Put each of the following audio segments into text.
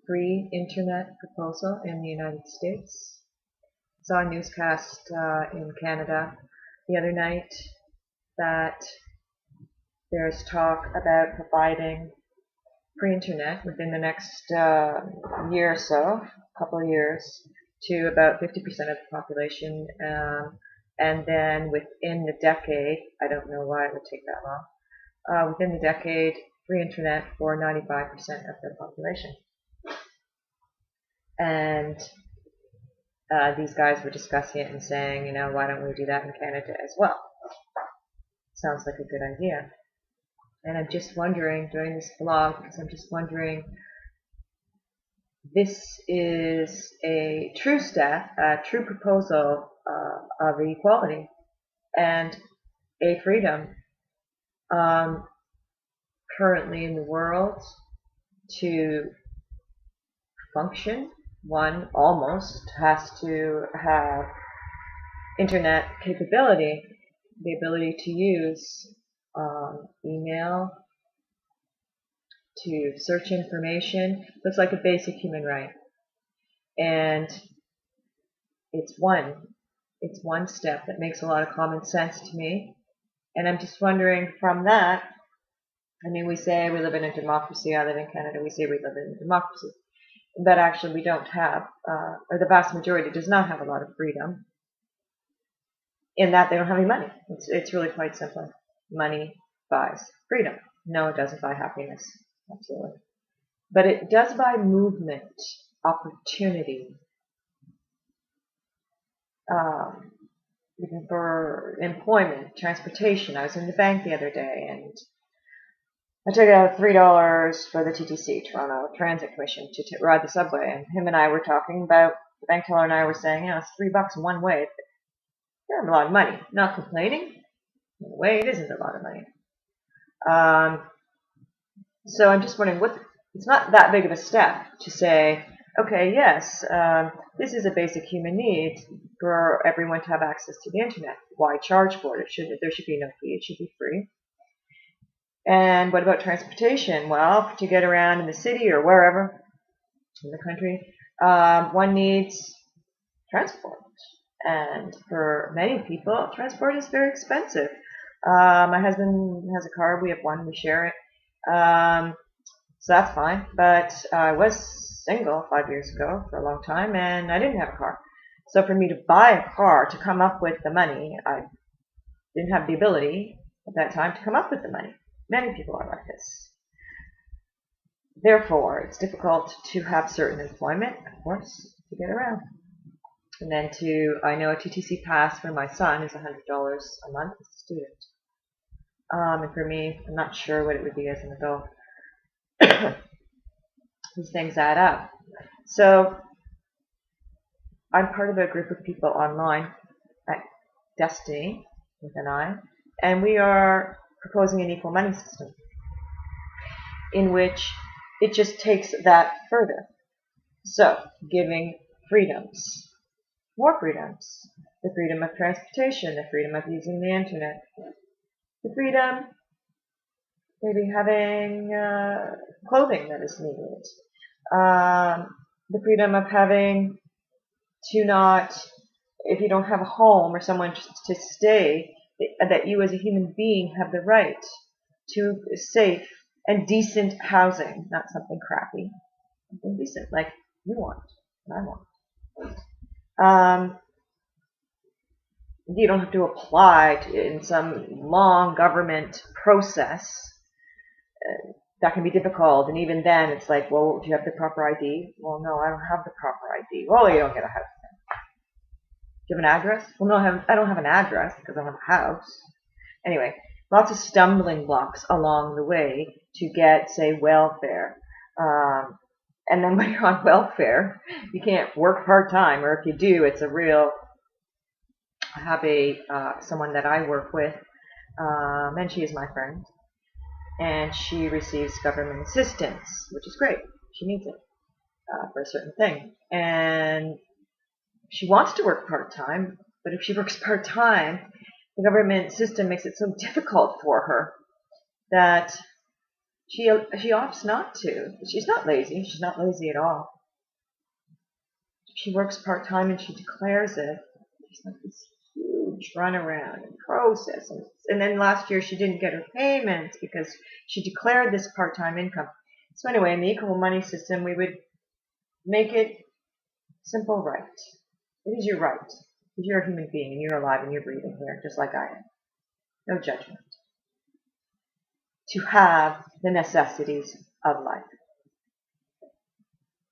free internet proposal in the United States. I saw a newscast in Canada the other night that there's talk about providing free internet within the next year or so, couple of years, to about 50% of the population, and then within the decade, I don't know why it would take that long, within the decade, free internet for 95% of the population. And these guys were discussing it and saying, why don't we do that in Canada as well? Sounds like a good idea. And I'm just wondering, during this blog, because I'm just wondering, this is a true step, a true proposal of equality and a freedom currently in the world to function. One almost has to have internet capability, the ability to use email, to search information. Looks like a basic human right. And it's one step that makes a lot of common sense to me. And I'm just wondering from that, we say we live in a democracy. I live in Canada. We say we live in a democracy. But actually we don't have, or the vast majority does not have a lot of freedom, in that they don't have any money. It's really quite simple. Money buys freedom. No, it doesn't buy happiness. Absolutely. But it does buy movement, opportunity, even for employment, transportation. I was in the bank the other day and I took out $3 for the TTC, Toronto Transit Commission, to ride the subway. And him and I were talking about, the bank teller and I were saying, it's $3 one way. It's a lot of money. Not complaining. In a way, it isn't a lot of money. So I'm just wondering, it's not that big of a step to say, okay, yes, this is a basic human need for everyone to have access to the internet. Why charge for it? There should be no fee. It should be free. And what about transportation? Well, to get around in the city or wherever in the country, one needs transport. And for many people, transport is very expensive. My husband has a car. We have one. We share it. So that's fine. But I was single 5 years ago for a long time, and I didn't have a car. So for me to buy a car, to come up with the money, I didn't have the ability at that time to come up with the money. Many people are like this. Therefore, it's difficult to have certain employment, of course, to get around. And then I know a TTC pass for my son is $100 a month as a student. And for me, I'm not sure what it would be as an adult. These things add up. So I'm part of a group of people online at Destiny, with an I, and we are proposing an equal money system in which it just takes that further. So, giving freedoms, more freedoms, the freedom of transportation, the freedom of using the internet, the freedom maybe having clothing that is needed, the freedom of having to not, if you don't have a home or someone to stay, that you as a human being have the right to safe and decent housing, not something crappy, something decent like you want and I want. You don't have to apply in some long government process. That can be difficult, and even then it's like, well, do you have the proper ID? Well, no, I don't have the proper ID. Well, you don't get a house. Do you have an address? Well, no, I don't have an address because I don't have a house. Anyway, lots of stumbling blocks along the way to get, say, welfare. And then when you're on welfare, you can't work part-time, or if you do, it's a real... I have someone that I work with, and she is my friend, and she receives government assistance, which is great. She needs it for a certain thing. And she wants to work part-time, but if she works part-time, the government system makes it so difficult for her that She opts not to. She's not lazy. She's not lazy at all. She works part-time and she declares it. There's like this huge runaround and process. And then last year she didn't get her payments because she declared this part-time income. So anyway, in the equal money system, we would make it simple right. It is your right. Because you're a human being and you're alive and you're breathing here, just like I am. No judgment. To have the necessities of life.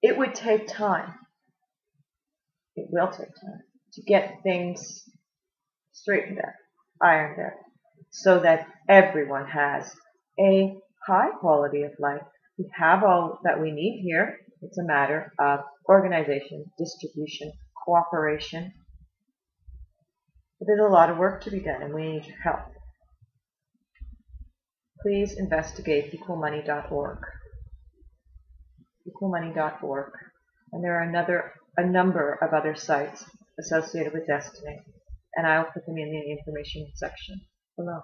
It would take time. It will take time to get things straightened out, ironed out, so that everyone has a high quality of life. We have all that we need here. It's a matter of organization, distribution, cooperation. But there's a lot of work to be done, and we need your help. Please investigate equalmoney.org. Equalmoney.org. And there are a number of other sites associated with Destiny, and I'll put them in the information section below.